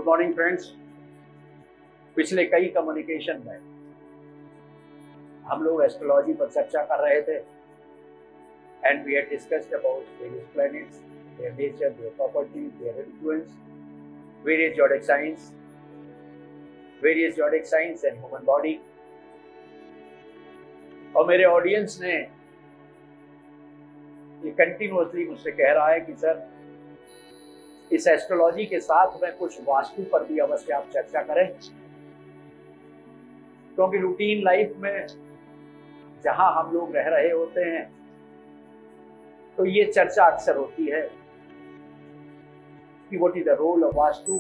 Good morning friends. पिछले कई communication में हम लोग एस्ट्रोलॉजी पर चर्चा कर रहे थे and we had discussed about various planets, their nature, their property, their influence, various zodiac signs and human body. और मेरे ऑडियंस ने ये कंटिन्यूअसली मुझसे कह रहा है कि सर इस एस्ट्रोलॉजी के साथ में कुछ वास्तु पर भी अवश्य आप चर्चा करें, क्योंकि रूटीन लाइफ में जहां हम लोग रह रहे होते हैं तो ये चर्चा अक्सर होती है कि what is the role of Vastu,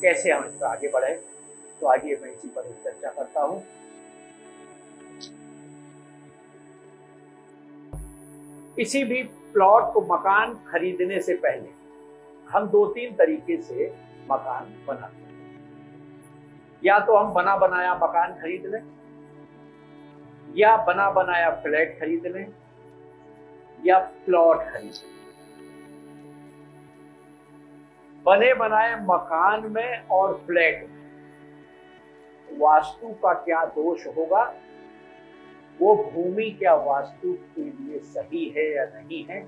कैसे हम इसमें आगे बढ़े। तो आगे मैं इसी पर चर्चा करता हूं। किसी भी प्लॉट को मकान खरीदने से पहले हम 2-3 तरीके से मकान बनाते हैं। या तो हम बना बनाया मकान खरीद लें, या बना बनाया फ्लैट खरीद लें, या प्लॉट खरीद लें। बने बनाए मकान में और फ्लैट में वास्तु का क्या दोष होगा, वो भूमि क्या वास्तु के लिए सही है या नहीं है,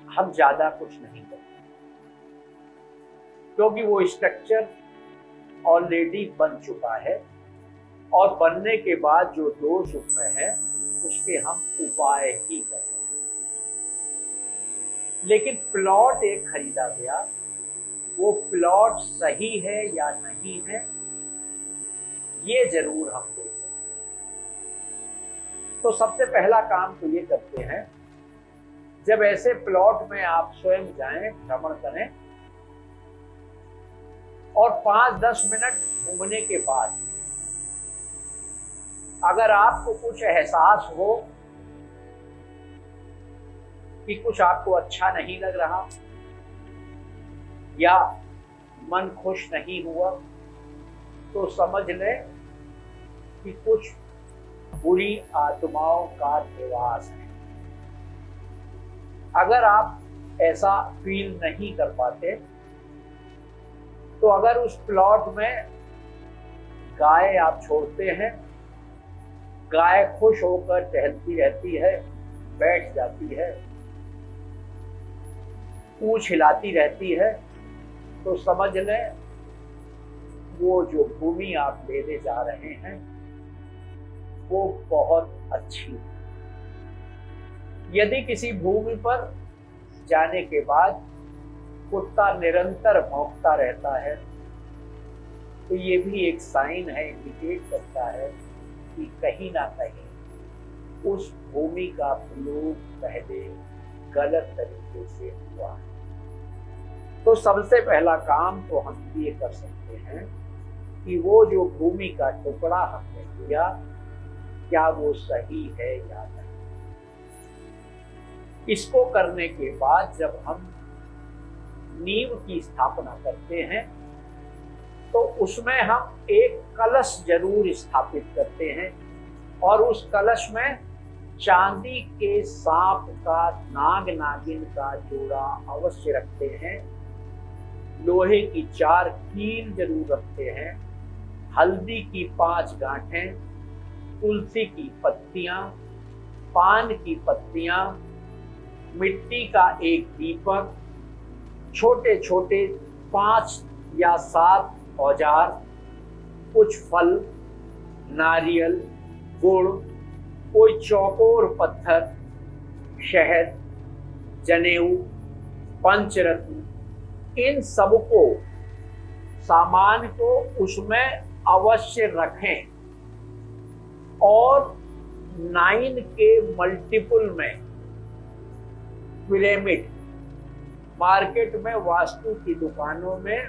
हम ज्यादा कुछ नहीं करते, क्योंकि वो स्ट्रक्चर ऑलरेडी बन चुका है और बनने के बाद जो दोष उसमें है उसके हम उपाय ही करते हैं। लेकिन प्लॉट एक खरीदा गया, वो प्लॉट सही है या नहीं है, ये जरूर हम देख सकते हैं। तो सबसे पहला काम तो ये करते हैं, जब ऐसे प्लॉट में आप स्वयं जाएं, भ्रमण करें और 5-10 मिनट घूमने के बाद अगर आपको कुछ एहसास हो कि कुछ आपको अच्छा नहीं लग रहा या मन खुश नहीं हुआ, तो समझ लें कि कुछ बुरी आत्माओं का निवास है। अगर आप ऐसा फील नहीं कर पाते तो अगर उस प्लॉट में गाय आप छोड़ते हैं, गाय खुश होकर टहलती रहती है, बैठ जाती है, पूंछ हिलाती रहती है, तो समझ लें वो जो भूमि आप लेने जा रहे हैं वो बहुत अच्छी है। यदि किसी भूमि पर जाने के बाद कुत्ता निरंतर भौंकता रहता है तो ये भी एक साइन है, इंडिकेट करता है कि कहीं ना कहीं उस भूमि का प्रयोग पहले गलत तरीके से हुआ है। तो सबसे पहला काम तो हम ये कर सकते हैं कि वो जो भूमि का टुकड़ा हमने लिया, क्या वो सही है या नहीं। इसको करने के बाद जब हम नींव की स्थापना करते हैं तो उसमें हम एक कलश जरूर स्थापित करते हैं और उस कलश में चांदी के सांप का, नाग नागिन का जोड़ा अवश्य रखते हैं, लोहे की 4 कील जरूर रखते हैं, हल्दी की 5 गांठें, तुलसी की पत्तियां, पान की पत्तियां, मिट्टी का एक दीपक, छोटे छोटे 5 या 7 औजार, कुछ फल, नारियल, गुड़, कोई चौकोर पत्थर, शहद, जनेऊ, पंचरत्न, इन सबको सामान को उसमें अवश्य रखें और 9 के मल्टीपल में पिरामिड, मार्केट में वास्तु की दुकानों में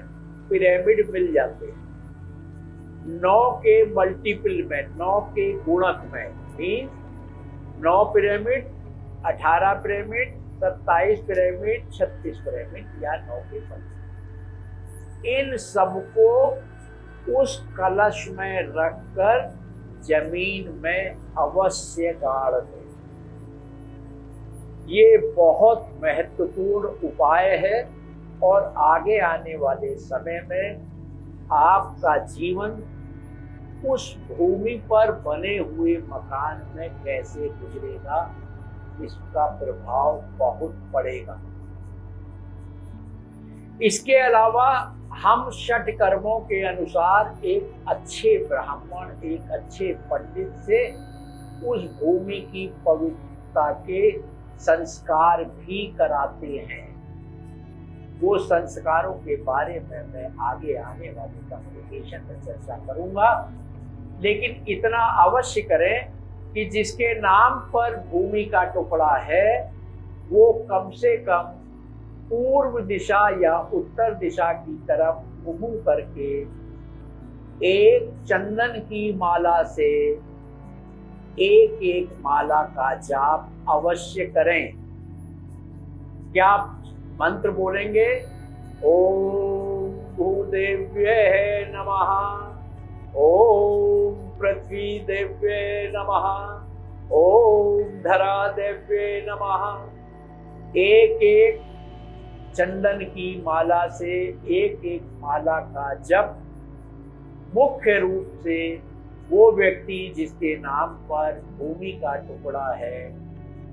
पिरामिड मिल जाते हैं। 9 के मल्टीपल में, 9 के गुणक में, mean 9 pyramid, 18 pyramid, 27 pyramid, 36 pyramid या 9 के फल। इन सबको उस कलश में रखकर जमीन में अवश्य गाड़ दें। ये बहुत महत्वपूर्ण उपाय है और आगे आने वाले समय में आपका जीवन उस भूमि पर बने हुए मकान में कैसे गुजरेगा, इसका प्रभाव बहुत पड़ेगा। इसके अलावा हम षट कर्मों के अनुसार एक अच्छे ब्राह्मण, एक अच्छे पंडित से उस भूमि की पवित्रता के संस्कार भी कराते हैं। वो संस्कारों के बारे में मैं आगे आने वाले कम्युनिकेशन में चर्चा करूंगा, लेकिन इतना अवश्य करें कि जिसके नाम पर भूमि का टुकड़ा है वो कम से कम पूर्व दिशा या उत्तर दिशा की तरफ मुंह करके एक चंदन की माला से एक एक माला का जाप अवश्य करें। क्या आप मंत्र बोलेंगे? ओम भूदेव्ये नमः, ओम पृथ्वी देव्ये नमः, ओम धरा देव्ये नमः। एक एक चंदन की माला से एक एक माला का जप मुख्य रूप से वो व्यक्ति जिसके नाम पर भूमि का टुकड़ा है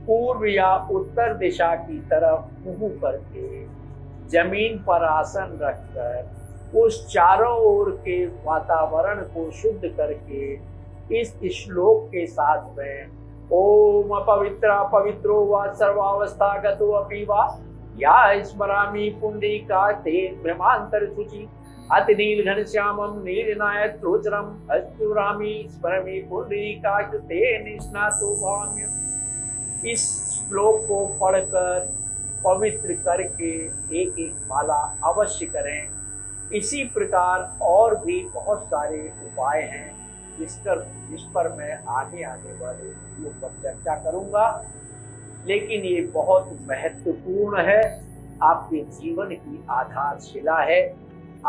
पूर्व या उत्तर दिशा की तरफ मुंह करके जमीन पर आसन रखकर उस चारों ओर के वातावरण को शुद्ध करके इस श्लोक के साथ में ओम अपवित्र पवित्रो व सर्वावस्थागतो अपि वा या स्मरामि पुंडरीका ते ब्रह्मांतर शुचि अति नील घनश्यामम नीलनायक रोचरम अस्तुरामि स्मरामि पुंडरीका ते निष्णातो भवाम्य। इस श्लोक को पढ़कर पवित्र करके एक एक माला अवश्य करें। इसी प्रकार और भी बहुत सारे उपाय हैं जिस पर मैं आगे आने वाले वीडियो पर चर्चा करूंगा, लेकिन ये बहुत महत्वपूर्ण है, आपके जीवन की आधारशिला है।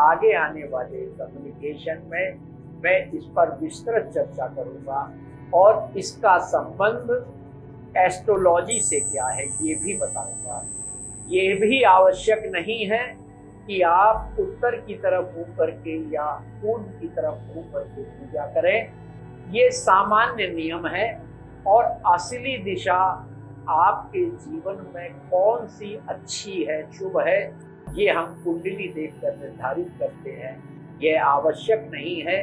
आगे आने वाले कम्युनिकेशन में मैं इस पर विस्तृत चर्चा करूंगा और इसका संबंध एस्ट्रोलॉजी से क्या है ये भी बताऊंगा। ये भी आवश्यक नहीं है कि आप उत्तर की तरफ मुंह करके या पूर्व की तरफ मुंह करके पूजा करें। ये सामान्य नियम है और असली दिशा आपके जीवन में कौन सी अच्छी है, शुभ है, ये हम कुंडली देखकर निर्धारित करते हैं। ये आवश्यक नहीं है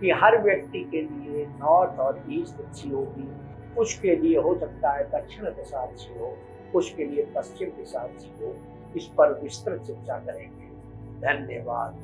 कि हर व्यक्ति के लिए नॉर्थ और ईस्ट अच्छी होगी, कुछ के लिए हो सकता है दक्षिण दिशा अच्छी हो, कुछ के लिए पश्चिम दिशा अच्छी हो। इस पर विस्तृत चर्चा करेंगे। धन्यवाद।